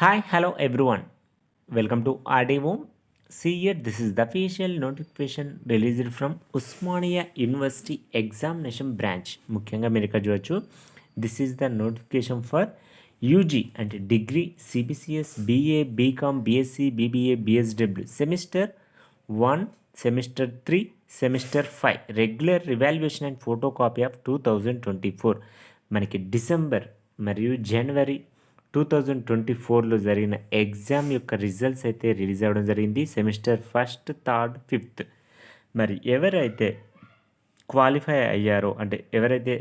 Hi, hello everyone. Welcome to RDO. See here, this is the official notification released from Usmania University Examination Branch. ముఖ్యంగా మీరు ఇక్కడ చూడొచ్చు, this is the notification for UG అంటే degree CBCS BA BCom BSc BBA BSW semester 1 semester 3 semester 5 regular revaluation and photo copy of 2024. మనకి December మరియు జనవరి 2024లో జరిగిన exam యొక్క results అయితే రిలీజ్ అవ్వడం జరిగింది. సెమిస్టర్ 1, 3, 5. మరి ఎవరైతే క్వాలిఫై అయ్యారో అంటే ఎవరైతే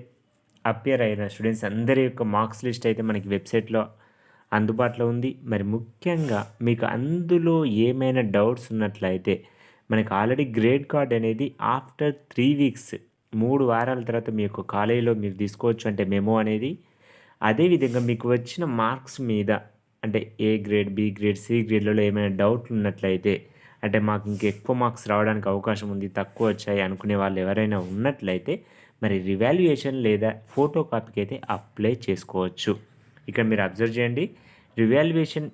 అపియర్ అయిన స్టూడెంట్స్ అందరి యొక్క మార్క్స్ లిస్ట్ అయితే మనకి వెబ్సైట్లో అందుబాటులో ఉంది. మరి ముఖ్యంగా మీకు అందులో ఏమైనా డౌట్స్ ఉన్నట్లయితే మనకి ఆల్రెడీ గ్రేడ్ కార్డ్ అనేది ఆఫ్టర్ 3 వీక్స్ 3 వారాల తర్వాత మీ యొక్క కాలేజీలో మీరు తీసుకోవచ్చు, అంటే మెమో అనేది. అదేవిధంగా మీకు వచ్చిన మార్క్స్ మీద అంటే A grade, B grade, C గ్రేడ్లలో ఏమైనా డౌట్లు ఉన్నట్లయితే, అంటే మాకు ఇంకెక్కువ మార్క్స్ రావడానికి అవకాశం ఉంది, తక్కువ వచ్చాయి అనుకునే వాళ్ళు ఎవరైనా ఉన్నట్లయితే మరి రివాల్యుయేషన్ లేదా ఫోటో కాపీకి అయితే అప్లై చేసుకోవచ్చు. ఇక్కడ మీరు అబ్జర్వ్ చేయండి, రివాల్యుయేషన్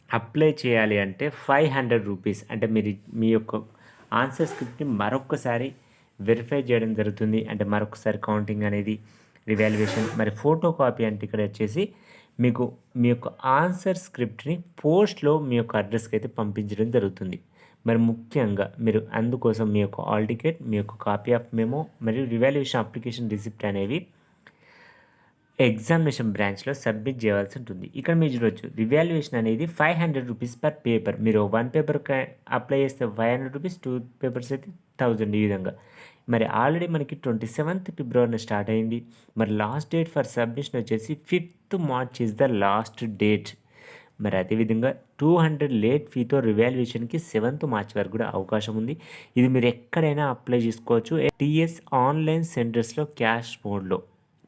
అప్లై చేయాలి అంటే 500 రూపీస్, అంటే మీరు మీ యొక్క ఆన్సర్ స్క్రిప్ట్ని మరొకసారి వెరిఫై చేయడం జరుగుతుంది, అంటే మరొకసారి కౌంటింగ్ అనేది రివాల్యుయేషన్. మరి ఫోటో కాపీ అంటే ఇక్కడ వచ్చేసి మీకు మీ యొక్క ఆన్సర్ స్క్రిప్ట్ని పోస్ట్లో మీ యొక్క అడ్రస్కి అయితే పంపించడం జరుగుతుంది. మరి ముఖ్యంగా మీరు అందుకోసం మీ యొక్క హాల్ టికెట్, మీ యొక్క కాపీ ఆఫ్ మెమో మరియు రివాల్యుయేషన్ అప్లికేషన్ రిసిప్ట్ అనేవి ఎగ్జామినేషన్ బ్రాంచ్లో సబ్మిట్ చేయాల్సి ఉంటుంది. ఇక్కడ మీరు చూడవచ్చు, రివాల్యుయేషన్ అనేది 500 రూపీస్ పర్ పేపర్. మీరు 1 పేపర్ అప్లై చేస్తే 500 రూపీస్, 2 పేపర్స్ అయితే 1000. ఈ విధంగా మరి ఆల్రెడీ మనకి 27th ఫిబ్రవరిన స్టార్ట్ అయింది. మరి లాస్ట్ డేట్ ఫర్ సబ్మిషన్ వచ్చేసి 5th March is the last date. మరి అదేవిధంగా 200 లేట్ ఫీతో రివాల్యుయేషన్కి 7th మార్చ్ వరకు కూడా అవకాశం ఉంది. ఇది మీరు ఎక్కడైనా అప్లై చేసుకోవచ్చు, టీఎస్ ఆన్లైన్ సెంటర్స్లో క్యాష్ మోడ్లో.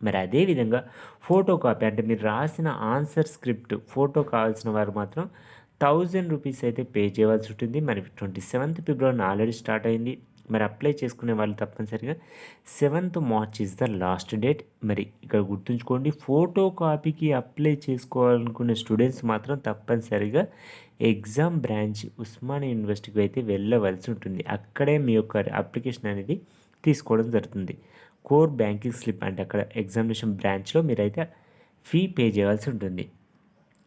మరి అదేవిధంగా ఫోటో కాపీ అంటే మీరు రాసిన ఆన్సర్ స్క్రిప్ట్ ఫోటో కావాల్సిన వారు మాత్రం 1000 రూపీస్ అయితే పే చేయవలసి ఉంటుంది. మరి 27th ఫిబ్రవరి ఆల్రెడీ స్టార్ట్ అయింది. మరి అప్లై చేసుకునే వాళ్ళు తప్పనిసరిగా 7th March is the last date. మరి ఇక్కడ గుర్తుంచుకోండి, ఫోటో కాపీకి అప్లై చేసుకోవాలనుకునే స్టూడెంట్స్ మాత్రం తప్పనిసరిగా ఎగ్జామ్ బ్రాంచ్ ఉస్మానియా యూనివర్సిటీకి అయితే వెళ్ళవలసి ఉంటుంది. అక్కడే మీ యొక్క అప్లికేషన్ అనేది తీసుకోవడం జరుగుతుంది. కోర్ బ్యాంకింగ్ స్లిప్ అంటే అక్కడ ఎగ్జామినేషన్ బ్రాంచ్లో మీరైతే ఫీ పే చేయాల్సి ఉంటుంది.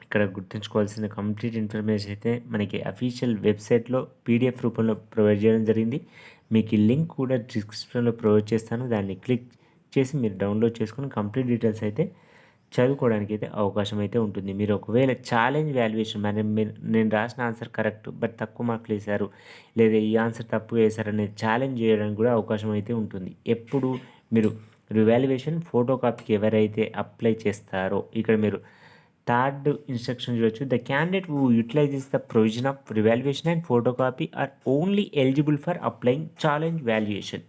ఇక్కడ గుర్తుంచుకోవాల్సిన కంప్లీట్ ఇన్ఫర్మేషన్ అయితే మనకి అఫీషియల్ వెబ్సైట్లో పీడిఎఫ్ రూపంలో ప్రొవైడ్ చేయడం జరిగింది. మీకు ఈ లింక్ కూడా డిస్క్రిప్షన్లో ప్రొవైడ్ చేస్తాను. దాన్ని క్లిక్ చేసి మీరు డౌన్లోడ్ చేసుకుని కంప్లీట్ డీటెయిల్స్ అయితే చదువుకోవడానికి అయితే అవకాశం అయితే ఉంటుంది. మీరు ఒకవేళ ఛాలెంజ్ వాల్యుయేషన్ నేను రాసిన ఆన్సర్ కరెక్ట్ బట్ తక్కువ మార్కులు వేశారు, లేదా ఈ ఆన్సర్ తప్పు వేశారు అనేది ఛాలెంజ్ చేయడానికి కూడా అవకాశం అయితే ఉంటుంది. ఎప్పుడు మీరు రివాల్యుయేషన్ ఫోటో కాపీకి ఎవరైతే అప్లై చేస్తారో ఇక్కడ మీరు థర్డ్ ఇన్స్ట్రక్షన్ చూడొచ్చు, the candidate who utilises the provision of revaluation and photo copy are only eligible for applying challenge valuation.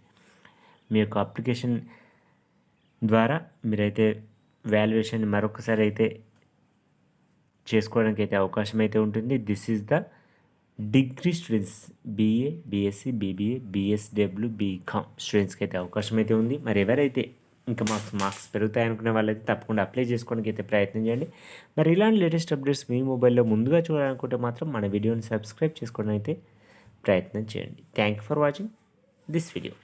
మీ యొక్క అప్లికేషన్ ద్వారా మీరైతే వాల్యుయేషన్ మరొకసారి అయితే చేసుకోవడానికి అయితే అవకాశం అయితే ఉంటుంది. This is the degree students, BA BSc BBA BSW BCom స్టూడెంట్స్కి అయితే అవకాశం అయితే ఉంది. మరి ఎవరైతే ఇంకా మార్క్స్ పెరుగుతాయి అనుకునే వాళ్ళైతే తప్పకుండా అప్లై చేసుకోవడానికి అయితే ప్రయత్నం చేయండి. మరి ఇలాంటి లేటెస్ట్ అప్డేట్స్ మీ మొబైల్లో ముందుగా చూడాలనుకుంటే మాత్రం మన వీడియోని సబ్స్క్రైబ్ చేసుకోవడానికి అయితే ప్రయత్నం చేయండి. Thank you for watching this video.